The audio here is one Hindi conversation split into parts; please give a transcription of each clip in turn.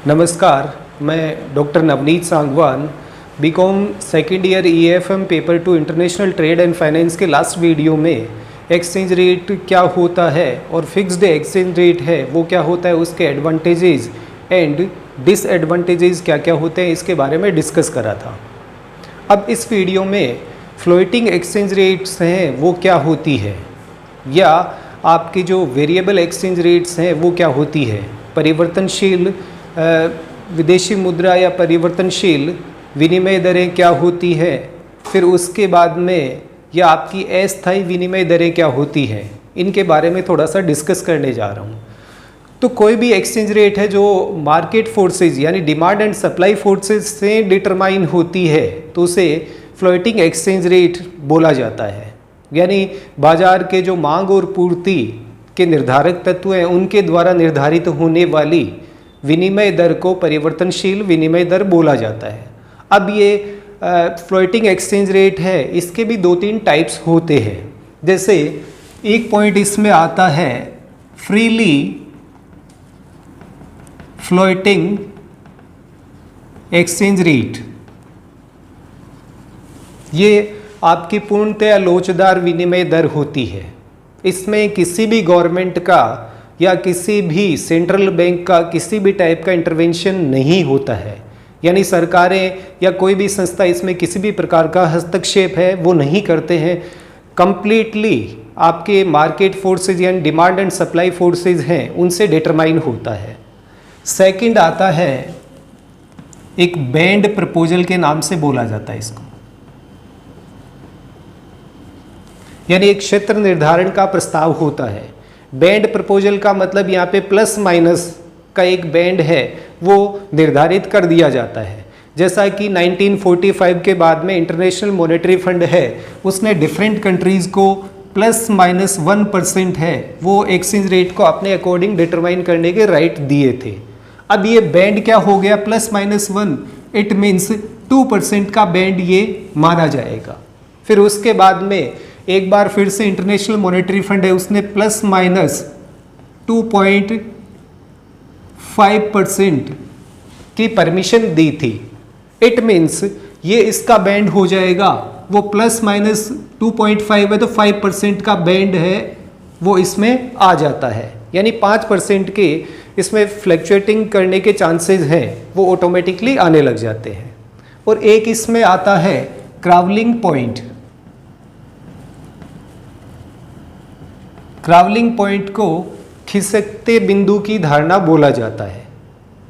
नमस्कार, मैं doctor Navneet Sangwan, B Com second year EFM paper 2 international trade and finance के लास्ट वीडियो में एक्सचेंज रेट क्या होता है और फिक्स्ड एक्सचेंज रेट है वो क्या होता है, उसके एडवांटेजेस एंड डिसएडवांटेजेस क्या क्या होते हैं इसके बारे में डिस्कस करा था। अब इस वीडियो में फ्लोटिंग एक्सचेंज रेट्स हैं वो क्या होती है, या आपकी जो वेरिएबल एक्सचेंज रेट्स हैं वो क्या होती है, परिवर्तनशील विदेशी मुद्रा या परिवर्तनशील विनिमय दरें क्या होती है, फिर उसके बाद में या आपकी अस्थायी विनिमय दरें क्या होती हैं, इनके बारे में थोड़ा सा डिस्कस करने जा रहा हूँ। तो कोई भी एक्सचेंज रेट है जो मार्केट फोर्सेस यानी डिमांड एंड सप्लाई फोर्सेस से डिटरमाइन होती है तो उसे फ्लोटिंग एक्सचेंज रेट बोला जाता है। यानी बाजार के जो मांग और पूर्ति के निर्धारक तत्व हैं उनके द्वारा निर्धारित होने वाली विनिमय दर को परिवर्तनशील विनिमय दर बोला जाता है। अब ये फ्लोटिंग एक्सचेंज रेट है, इसके भी 2-3 टाइप्स होते हैं। जैसे एक पॉइंट इसमें आता है फ्रीली फ्लोटिंग एक्सचेंज रेट। ये आपकी पूर्णतया लोचदार विनिमय दर होती है। इसमें किसी भी गवर्नमेंट का या किसी भी सेंट्रल बैंक का किसी भी टाइप का इंटरवेंशन नहीं होता है, यानी सरकारें या कोई भी संस्था इसमें किसी भी प्रकार का हस्तक्षेप है वो नहीं करते हैं। कंप्लीटली आपके मार्केट फोर्सेज यानी डिमांड एंड सप्लाई फोर्सेज हैं उनसे डिटरमाइन होता है। सेकंड आता है एक बैंड प्रपोजल के नाम से बोला जाता है इसको, यानी एक क्षेत्र निर्धारण का प्रस्ताव होता है। बैंड प्रपोजल का मतलब यहाँ पे प्लस माइनस का एक बैंड है वो निर्धारित कर दिया जाता है। जैसा कि 1945 के बाद में इंटरनेशनल मॉनेटरी फंड है उसने डिफरेंट कंट्रीज़ को ±1% है वो एक्सचेंज रेट को अपने अकॉर्डिंग डिटरमाइन करने के राइट दिए थे। अब ये बैंड क्या हो गया, +-1, इट मीन्स 2% का बैंड ये माना जाएगा। फिर उसके बाद में एक बार फिर से इंटरनेशनल मॉनेटरी फंड है उसने +-2.5% की परमिशन दी थी। इट मीन्स ये इसका बैंड हो जाएगा, वो ±2.5 है तो 5% का बैंड है वो इसमें आ जाता है, यानी 5% के इसमें फ्लक्चुएटिंग करने के चांसेस हैं वो ऑटोमेटिकली आने लग जाते हैं। और एक इसमें आता है क्रावलिंग पॉइंट। क्रावलिंग पॉइंट को खिसकते बिंदु की धारणा बोला जाता है।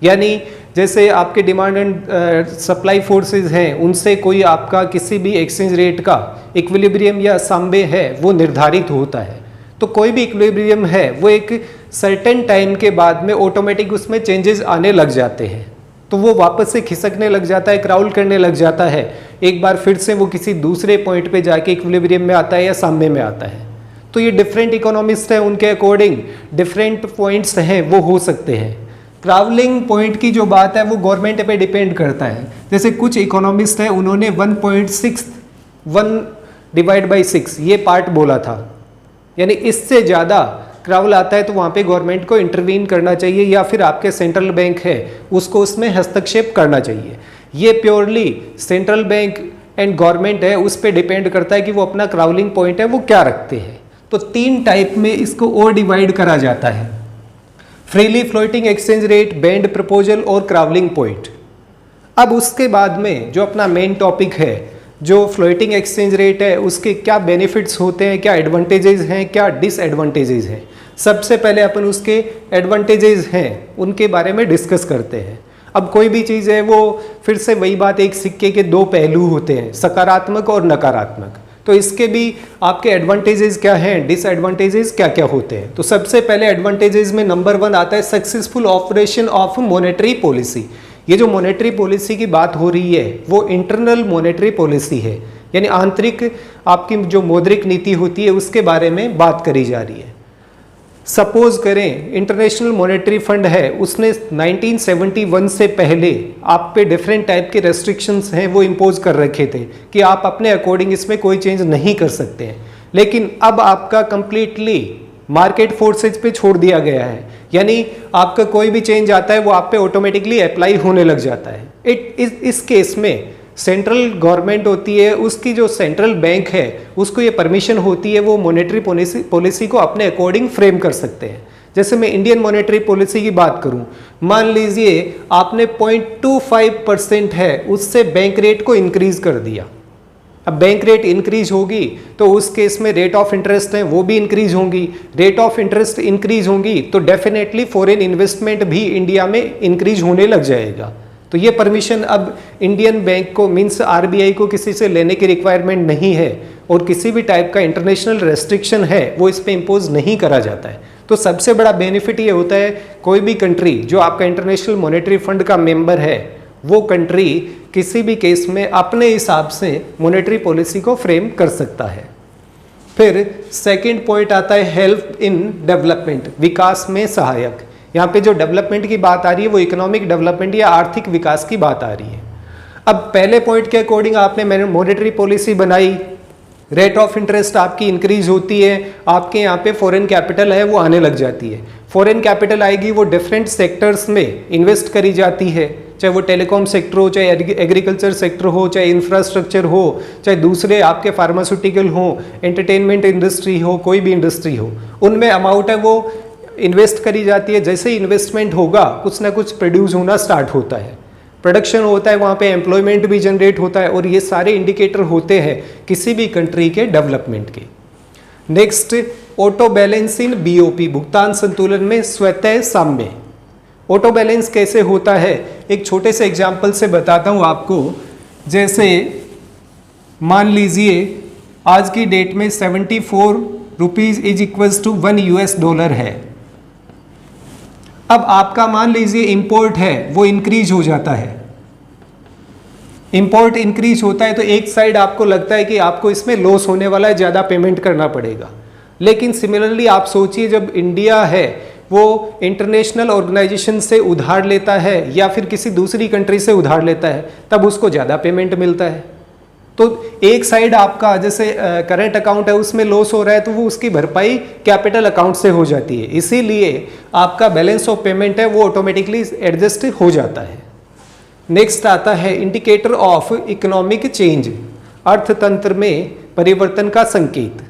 यानी जैसे आपके डिमांड एंड सप्लाई फोर्सेस हैं उनसे कोई आपका किसी भी एक्सचेंज रेट का इक्विलिब्रियम या साम्य है वो निर्धारित होता है। तो कोई भी इक्विलिब्रियम है वो एक सर्टेन टाइम के बाद में ऑटोमेटिक उसमें चेंजेस आने लग जाते हैं, तो वो वापस से खिसकने लग जाता है, क्राउल करने लग जाता है। एक बार फिर से वो किसी दूसरे पॉइंट पे जाके इक्विलिब्रियम में आता है या साम्य में आता है। तो ये डिफरेंट इकोनॉमिस्ट हैं उनके अकॉर्डिंग डिफरेंट पॉइंट्स हैं वो हो सकते हैं। ट्रैवलिंग पॉइंट की जो बात है वो गवर्नमेंट पे डिपेंड करता है। जैसे कुछ इकोनॉमिस्ट हैं उन्होंने 1/6 ये पार्ट बोला था, यानी इससे ज़्यादा क्राउल आता है तो वहाँ पे गवर्नमेंट को इंटरवीन करना चाहिए या फिर आपके सेंट्रल बैंक है उसको उसमें हस्तक्षेप करना चाहिए। ये purely central bank and government है उस पर डिपेंड करता है कि वो अपना क्राउलिंग पॉइंट है वो क्या रखते हैं। तो 3 टाइप में इसको और डिवाइड करा जाता है, freely floating exchange rate, band proposal और क्रावलिंग पॉइंट। अब उसके बाद में जो अपना मेन टॉपिक है जो फ्लोटिंग एक्सचेंज रेट है उसके क्या बेनिफिट्स होते हैं, क्या एडवांटेजेस हैं, क्या डिसएडवांटेजेस हैं। सबसे पहले अपन उसके एडवांटेजेस हैं उनके बारे में डिस्कस करते हैं। अब कोई भी चीज़ है वो फिर से वही बात, एक सिक्के के 2 पहलू होते हैं, सकारात्मक और नकारात्मक। तो इसके भी आपके एडवांटेजेस क्या हैं, डिसएडवांटेजेस क्या क्या होते हैं। तो सबसे पहले एडवांटेजेस में नंबर 1 आता है successful operation of monetary policy. ये जो मॉनेटरी पॉलिसी की बात हो रही है वो इंटरनल मॉनेटरी पॉलिसी है, यानी आंतरिक आपकी जो मौद्रिक नीति होती है उसके बारे में बात करी जा रही है। सपोज करें इंटरनेशनल मॉनेटरी फंड है उसने 1971 से पहले आप पे डिफरेंट टाइप के रेस्ट्रिक्शंस हैं वो इम्पोज कर रखे थे कि आप अपने अकॉर्डिंग इसमें कोई चेंज नहीं कर सकते हैं। लेकिन अब आपका कंप्लीटली मार्केट फोर्सेज पे छोड़ दिया गया है, यानी आपका कोई भी चेंज आता है वो आप पे ऑटोमेटिकली अप्लाई होने लग जाता है। इस केस में सेंट्रल गवर्नमेंट होती है, उसकी जो सेंट्रल बैंक है उसको ये परमिशन होती है, वो मॉनेटरी पॉलिसी को अपने अकॉर्डिंग फ्रेम कर सकते हैं। जैसे मैं इंडियन मॉनेटरी पॉलिसी की बात करूं, मान लीजिए आपने 0.25% है उससे बैंक रेट को इंक्रीज कर दिया। अब बैंक रेट इंक्रीज होगी तो उस केस में रेट ऑफ इंटरेस्ट है वो भी इंक्रीज होंगी। रेट ऑफ इंटरेस्ट इंक्रीज होंगी तो डेफिनेटली फॉरेन इन्वेस्टमेंट भी इंडिया में इंक्रीज होने लग जाएगा। तो ये परमिशन अब इंडियन बैंक को मीन्स आरबीआई को किसी से लेने की रिक्वायरमेंट नहीं है, और किसी भी टाइप का इंटरनेशनल रेस्ट्रिक्शन है वो इस पर इम्पोज नहीं करा जाता है। तो सबसे बड़ा बेनिफिट ये होता है, कोई भी कंट्री जो आपका इंटरनेशनल मॉनेटरी फंड का मेंबर है वो कंट्री किसी भी केस में अपने हिसाब से मॉनेटरी पॉलिसी को फ्रेम कर सकता है। फिर सेकंड पॉइंट आता है हेल्प इन डेवलपमेंट, विकास में सहायक। यहाँ पे जो डेवलपमेंट की बात आ रही है वो इकोनॉमिक डेवलपमेंट या आर्थिक विकास की बात आ रही है। अब पहले पॉइंट के अकॉर्डिंग आपने मॉनेटरी पॉलिसी बनाई, रेट ऑफ इंटरेस्ट आपकी इंक्रीज होती है, आपके यहाँ पे फॉरेन कैपिटल है वो आने लग जाती है। फॉरेन कैपिटल आएगी वो डिफरेंट सेक्टर्स में इन्वेस्ट करी जाती है, चाहे वो टेलीकॉम सेक्टर हो, चाहे एग्रीकल्चर सेक्टर हो, चाहे इंफ्रास्ट्रक्चर हो, चाहे दूसरे आपके फार्मास्यूटिकल हो, एंटरटेनमेंट इंडस्ट्री हो, कोई भी इंडस्ट्री हो, उनमें अमाउंट है वो इन्वेस्ट करी जाती है। जैसे ही इन्वेस्टमेंट होगा कुछ ना कुछ प्रोड्यूस होना स्टार्ट होता है, प्रोडक्शन होता है, वहाँ पे एम्प्लॉयमेंट भी जनरेट होता है, और ये सारे इंडिकेटर होते हैं किसी भी कंट्री के डेवलपमेंट के। नेक्स्ट, ऑटो बैलेंस इन बीओपी, भुगतान संतुलन में स्वतः साम्य। ऑटो बैलेंस कैसे होता है, एक छोटे से एग्जाम्पल से बताता हूँ आपको। जैसे मान लीजिए आज की डेट में 74 रुपीज़ इज इक्वल्स टू $1 है। अब आपका मान लीजिए इंपोर्ट है वो इंक्रीज हो जाता है, इंपोर्ट इंक्रीज होता है तो एक साइड आपको लगता है कि आपको इसमें लॉस होने वाला है, ज़्यादा पेमेंट करना पड़ेगा। लेकिन सिमिलरली आप सोचिए जब इंडिया है वो इंटरनेशनल ऑर्गेनाइजेशन से उधार लेता है या फिर किसी दूसरी कंट्री से उधार लेता है, तब उसको ज़्यादा पेमेंट मिलता है। तो एक साइड आपका जैसे करंट अकाउंट है उसमें लॉस हो रहा है तो वो उसकी भरपाई कैपिटल अकाउंट से हो जाती है, इसीलिए आपका बैलेंस ऑफ पेमेंट है वो ऑटोमेटिकली एडजस्ट हो जाता है। नेक्स्ट आता है इंडिकेटर ऑफ इकोनॉमिक चेंज, अर्थतंत्र में परिवर्तन का संकेत।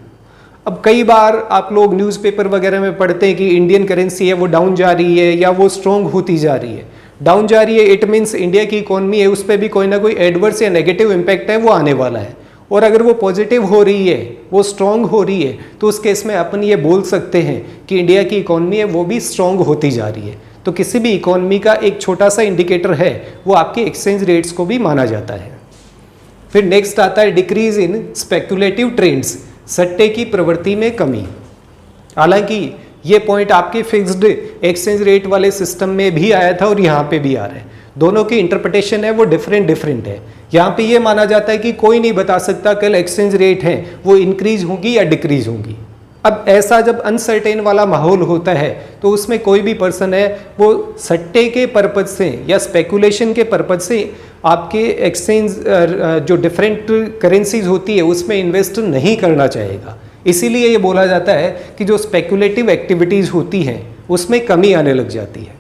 अब कई बार आप लोग न्यूज़पेपर वगैरह में पढ़ते हैं कि इंडियन करेंसी है वो डाउन जा रही है या वो स्ट्रॉन्ग होती जा रही है। डाउन जा रही है इट मीन्स इंडिया की इकोनॉमी है उस पर भी कोई ना कोई एडवर्स या नेगेटिव इम्पैक्ट है वो आने वाला है, और अगर वो पॉजिटिव हो रही है, वो स्ट्रॉन्ग हो रही है, तो उस केस में अपन ये बोल सकते हैं कि इंडिया की इकोनॉमी है वो भी स्ट्रॉन्ग होती जा रही है। तो किसी भी इकोनॉमी का एक छोटा सा इंडिकेटर है वो आपके एक्सचेंज रेट्स को भी माना जाता है। फिर नेक्स्ट आता है डिक्रीज इन स्पेकुलेटिव ट्रेंड्स, सट्टे की प्रवृत्ति में कमी। हालांकि ये पॉइंट आपके फिक्स्ड एक्सचेंज रेट वाले सिस्टम में भी आया था और यहाँ पे भी आ रहा है, दोनों की इंटरप्रिटेशन है वो डिफरेंट है। यहाँ पे ये माना जाता है कि कोई नहीं बता सकता कल एक्सचेंज रेट है वो इंक्रीज होंगी या डिक्रीज होंगी। अब ऐसा जब अनसर्टेन वाला माहौल होता है तो उसमें कोई भी पर्सन है वो सट्टे के पर्पज से या स्पेकुलेशन के पर्पज से आपके एक्सचेंज जो डिफरेंट करेंसीज होती है उसमें इन्वेस्ट नहीं करना चाहेगा। इसीलिए ये बोला जाता है कि जो स्पेकुलेटिव एक्टिविटीज़ होती हैं उसमें कमी आने लग जाती है।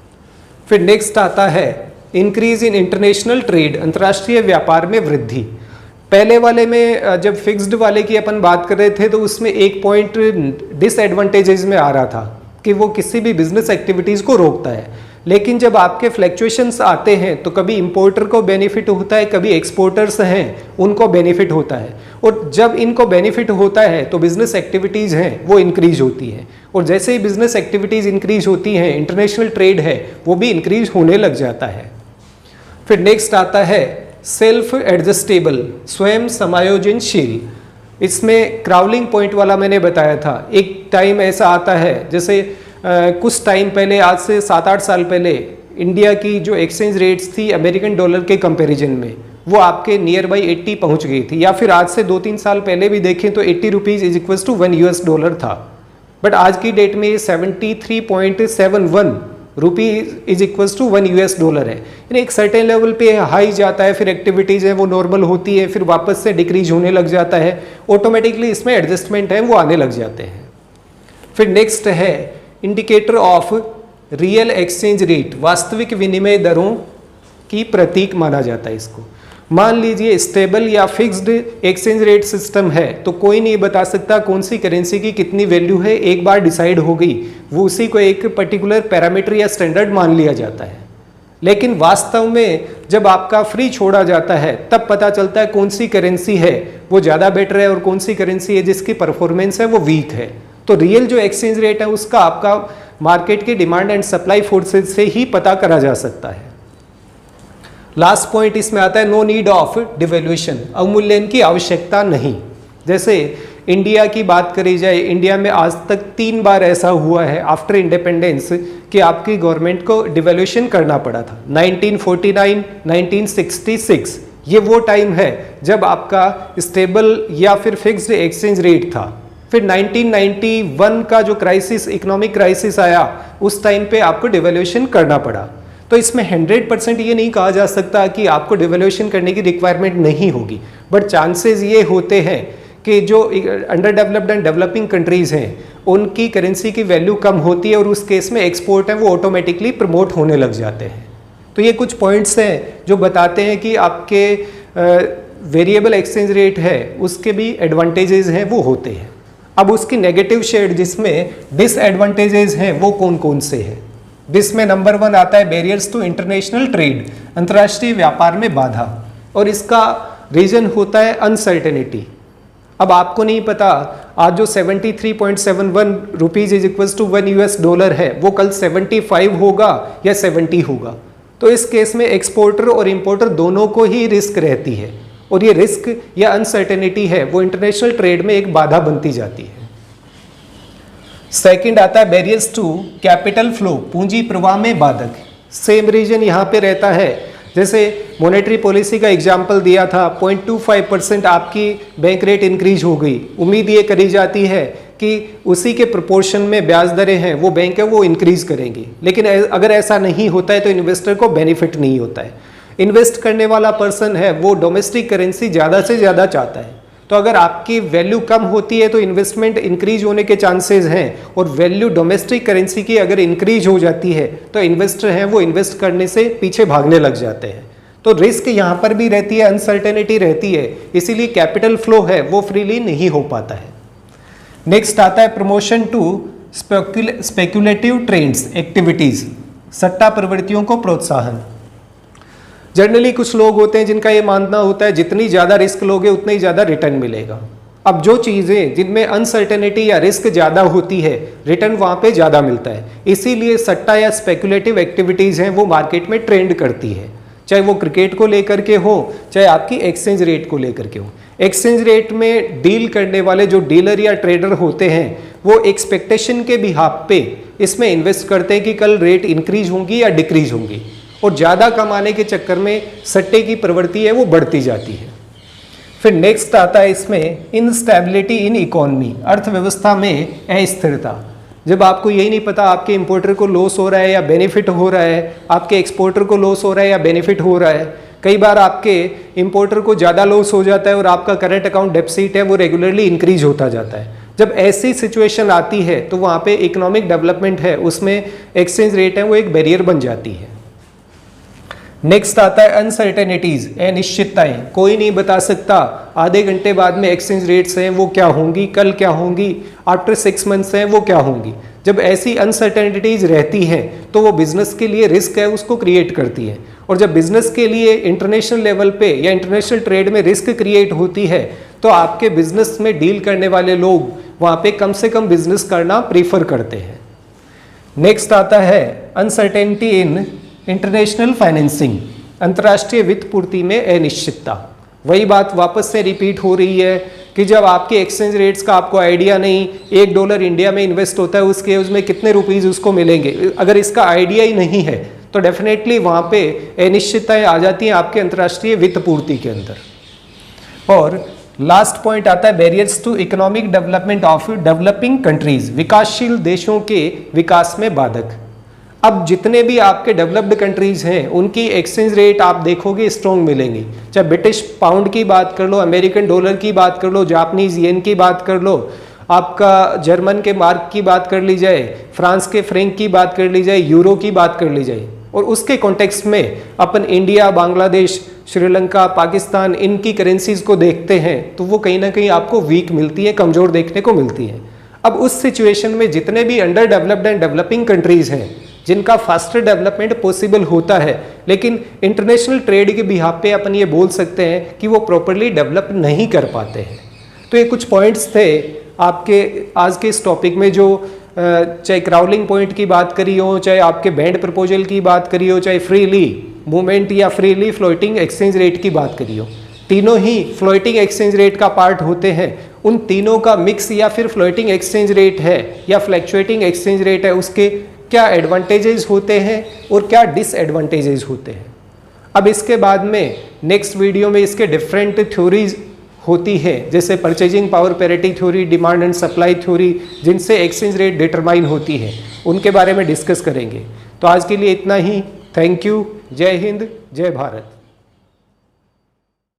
फिर नेक्स्ट आता है इंक्रीज इन इंटरनेशनल ट्रेड, अंतर्राष्ट्रीय व्यापार में वृद्धि। पहले वाले में जब फिक्स्ड वाले की अपन बात कर रहे थे तो उसमें एक पॉइंट डिसएडवांटेजेस में आ रहा था कि वो किसी भी बिजनेस एक्टिविटीज़ को रोकता है, लेकिन जब आपके फ्लैक्चुएशंस आते हैं तो कभी इंपोर्टर को बेनिफिट होता है, कभी एक्सपोर्टर्स हैं उनको बेनिफिट होता है, और जब इनको बेनिफिट होता है तो बिजनेस एक्टिविटीज़ हैं वो इंक्रीज होती हैं, और जैसे ही बिजनेस एक्टिविटीज़ इंक्रीज होती हैं इंटरनेशनल ट्रेड है वो भी इंक्रीज होने लग जाता है। फिर नेक्स्ट आता है सेल्फ एडजस्टेबल, स्वयं समायोजनशील। इसमें क्राउलिंग पॉइंट वाला मैंने बताया था, एक टाइम ऐसा आता है जैसे कुछ टाइम पहले, आज से 7-8 साल पहले, इंडिया की जो एक्सचेंज रेट्स थी अमेरिकन डॉलर के कंपैरिजन में वो आपके नियर बाई 80 पहुंच गई थी, या फिर आज से 2-3 साल पहले भी देखें तो 80 रुपीज़ इज इक्वल्स टू $1 था। बट आज की डेट में 73.71 रुपीज़ इज इक्वल्स टू $1 है, यानी एक सर्टेन लेवल पे हाई जाता है, फिर एक्टिविटीज़ है वो नॉर्मल होती है, फिर वापस से डिक्रीज होने लग जाता है, ऑटोमेटिकली इसमें एडजस्टमेंट है वो आने लग जाते हैं। फिर नेक्स्ट है indicator of real exchange rate, वास्तविक विनिमय दरों की प्रतीक माना जाता है इसको। मान लीजिए स्टेबल या फिक्स्ड एक्सचेंज रेट सिस्टम है तो कोई नहीं बता सकता कौन सी करेंसी की कितनी वैल्यू है, एक बार डिसाइड हो गई वो उसी को एक पर्टिकुलर पैरामीटर या स्टैंडर्ड मान लिया जाता है। लेकिन वास्तव में जब आपका फ्री छोड़ा जाता है तब पता चलता है कौन सी करेंसी है वो ज़्यादा बेटर है और कौन सी करेंसी है जिसकी परफॉर्मेंस है वो वीक है। तो रियल जो एक्सचेंज रेट है उसका आपका मार्केट की डिमांड एंड सप्लाई फोर्सेस से ही पता करा जा सकता है। लास्ट पॉइंट इसमें आता है नो नीड ऑफ डिवैल्यूएशन, अवमूल्यन की आवश्यकता नहीं। जैसे इंडिया की बात करी जाए, इंडिया में आज तक 3 बार ऐसा हुआ है आफ्टर इंडिपेंडेंस कि आपकी गवर्नमेंट को डिवैल्यूएशन करना पड़ा था। 1949, 1966 ये वो टाइम है जब आपका स्टेबल या फिर फिक्स्ड एक्सचेंज रेट था। फिर 1991 का जो क्राइसिस, इकोनॉमिक क्राइसिस आया, उस टाइम पे आपको डिवैल्यूएशन करना पड़ा। तो इसमें 100% ये नहीं कहा जा सकता कि आपको डिवैल्यूएशन करने की रिक्वायरमेंट नहीं होगी, बट चांसेस ये होते हैं कि जो under developed and developing countries हैं उनकी करेंसी की वैल्यू कम होती है और उस केस में एक्सपोर्ट है वो ऑटोमेटिकली प्रमोट होने लग जाते हैं। तो ये कुछ पॉइंट्स हैं जो बताते हैं कि आपके वेरिएबल एक्सचेंज रेट है उसके भी एडवांटेजेस हैं वो होते हैं। अब उसकी नेगेटिव शेड जिसमें डिसएडवांटेजेस हैं वो कौन कौन से हैं। जिसमें नंबर 1 आता है बैरियर्स टू इंटरनेशनल ट्रेड, अंतर्राष्ट्रीय व्यापार में बाधा, और इसका रीजन होता है अनसर्टेनिटी। अब आपको नहीं पता आज जो 73.71 रुपीज इज इक्वल्स टू $1 है वो कल 75 होगा या 70 होगा। तो इस केस में एक्सपोर्टर और इंपोर्टर दोनों को ही रिस्क रहती है और ये रिस्क या अनसर्टेनिटी है वो इंटरनेशनल ट्रेड में एक बाधा बनती जाती है। सेकंड आता है बैरियर्स टू कैपिटल फ्लो, पूंजी प्रवाह में बाधक। सेम रीजन यहाँ पे रहता है। जैसे मॉनेटरी पॉलिसी का एग्जाम्पल दिया था, 0.25% आपकी बैंक रेट इंक्रीज हो गई, उम्मीद ये करी जाती है कि उसी के प्रोपोर्शन में ब्याज दरें हैं वो बैंक है वो इंक्रीज करेंगी। लेकिन अगर ऐसा नहीं होता है तो इन्वेस्टर को बेनिफिट नहीं होता है। इन्वेस्ट करने वाला पर्सन है वो डोमेस्टिक करेंसी ज़्यादा से ज़्यादा चाहता है। तो अगर आपकी वैल्यू कम होती है तो इन्वेस्टमेंट इंक्रीज होने के चांसेस हैं, और वैल्यू डोमेस्टिक करेंसी की अगर इंक्रीज हो जाती है तो इन्वेस्टर हैं वो इन्वेस्ट करने से पीछे भागने लग जाते हैं। तो रिस्क यहाँ पर भी रहती है, अनसर्टेनिटी रहती है, इसीलिए कैपिटल फ्लो है वो फ्रीली नहीं हो पाता है। नेक्स्ट आता है promotion to speculative trades activities, सट्टा प्रवृत्तियों को प्रोत्साहन। जनरली कुछ लोग होते हैं जिनका ये मानना होता है जितनी ज़्यादा रिस्क लोगे उतना ही ज़्यादा रिटर्न मिलेगा। अब जो चीज़ें जिनमें अनसर्टेनिटी या रिस्क ज़्यादा होती है रिटर्न वहाँ पे ज़्यादा मिलता है, इसीलिए सट्टा या स्पेकुलेटिव एक्टिविटीज़ हैं वो मार्केट में ट्रेंड करती है, चाहे वो क्रिकेट को लेकर के हो चाहे आपकी एक्सचेंज रेट को लेकर के हो। एक्सचेंज रेट में डील करने वाले जो डीलर या ट्रेडर होते हैं वो एक्सपेक्टेशन के बिहाफ पे इसमें इन्वेस्ट करते हैं कि कल रेट इंक्रीज होंगी या डिक्रीज होंगी, और ज़्यादा कमाने के चक्कर में सट्टे की प्रवृत्ति है वो बढ़ती जाती है। फिर नेक्स्ट आता है इसमें इनस्टेबिलिटी इन इकोनॉमी, अर्थव्यवस्था में अस्थिरता। जब आपको यही नहीं पता आपके इंपोर्टर को लॉस हो रहा है या बेनिफिट हो रहा है, आपके एक्सपोर्टर को लॉस हो रहा है या बेनिफिट हो रहा है। कई बार आपके इंपोर्टर को ज़्यादा लॉस हो जाता है और आपका करंट अकाउंट डेफिसिट है वो रेगुलरली इंक्रीज होता जाता है। जब ऐसी सिचुएशन आती है तो वहाँ पे इकोनॉमिक डेवलपमेंट है उसमें एक्सचेंज रेट है वो एक बैरियर बन जाती है। नेक्स्ट आता है अनसर्टेनिटीज, अनिश्चितताएं। कोई नहीं बता सकता आधे घंटे बाद में एक्सचेंज रेट्स हैं वो क्या होंगी, कल क्या होंगी, आफ्टर 6 मंथ्स हैं वो क्या होंगी। जब ऐसी अनसर्टेनिटीज रहती हैं तो वो बिजनेस के लिए रिस्क है उसको क्रिएट करती है, और जब बिजनेस के लिए इंटरनेशनल लेवल पे या इंटरनेशनल ट्रेड में रिस्क क्रिएट होती है तो आपके बिजनेस में डील करने वाले लोग वहाँ पे कम से कम बिजनेस करना प्रीफर करते हैं। नेक्स्ट आता है अनसर्टेनिटी इन इंटरनेशनल फाइनेंसिंग, अंतर्राष्ट्रीय वित्त पूर्ति में अनिश्चितता। वही बात वापस से रिपीट हो रही है कि जब आपके एक्सचेंज रेट्स का आपको आइडिया नहीं, $1 इंडिया में इन्वेस्ट होता है उसके उसमें कितने रुपीज़ उसको मिलेंगे, अगर इसका आइडिया ही नहीं है तो डेफिनेटली वहाँ पे अनिश्चितताएं आ जाती हैं आपके अंतर्राष्ट्रीय वित्त पूर्ति के अंदर। और लास्ट पॉइंट आता है barriers to economic development of developing countries, विकासशील देशों के विकास में बाधक। अब जितने भी आपके डेवलप्ड कंट्रीज हैं उनकी एक्सचेंज रेट आप देखोगे स्ट्रॉन्ग मिलेंगी, चाहे ब्रिटिश पाउंड की बात कर लो, अमेरिकन डॉलर की बात कर लो, जापानीज येन की बात कर लो, आपका जर्मन के मार्क की बात कर ली जाए, फ्रांस के फ्रैंक की बात कर ली जाए, यूरो की बात कर ली जाए, और उसके कॉन्टेक्स्ट में अपन इंडिया, बांग्लादेश, श्रीलंका, पाकिस्तान, इनकी करेंसीज को देखते हैं तो वो कहीं ना कहीं आपको वीक मिलती है, कमज़ोर देखने को मिलती है। अब उस सिचुएशन में जितने भी under developed and developing countries हैं जिनका फास्टर डेवलपमेंट पॉसिबल होता है, लेकिन इंटरनेशनल ट्रेड के बिहाफ पे अपन ये बोल सकते हैं कि वो प्रॉपरली डेवलप नहीं कर पाते हैं। तो ये कुछ पॉइंट्स थे आपके आज के इस टॉपिक में, जो चाहे क्राउलिंग पॉइंट की बात करी हो, चाहे आपके बैंड प्रपोजल की बात करी हो, चाहे फ्रीली मूवमेंट या फ्रीली फ्लोटिंग एक्सचेंज रेट की बात करी हो, तीनों ही फ्लोटिंग एक्सचेंज रेट का पार्ट होते हैं। उन तीनों का मिक्स या फिर फ्लोटिंग एक्सचेंज रेट है या फ्लैक्चुएटिंग एक्सचेंज रेट है, उसके क्या एडवांटेजेस होते हैं और क्या डिसएडवांटेजेस होते हैं। अब इसके बाद में नेक्स्ट वीडियो में इसके डिफरेंट थ्योरीज होती है, जैसे purchasing power parity theory, demand and supply theory, जिनसे एक्सचेंज रेट डिटरमाइन होती है, उनके बारे में डिस्कस करेंगे। तो आज के लिए इतना ही। Thank you. जय हिंद, जय भारत।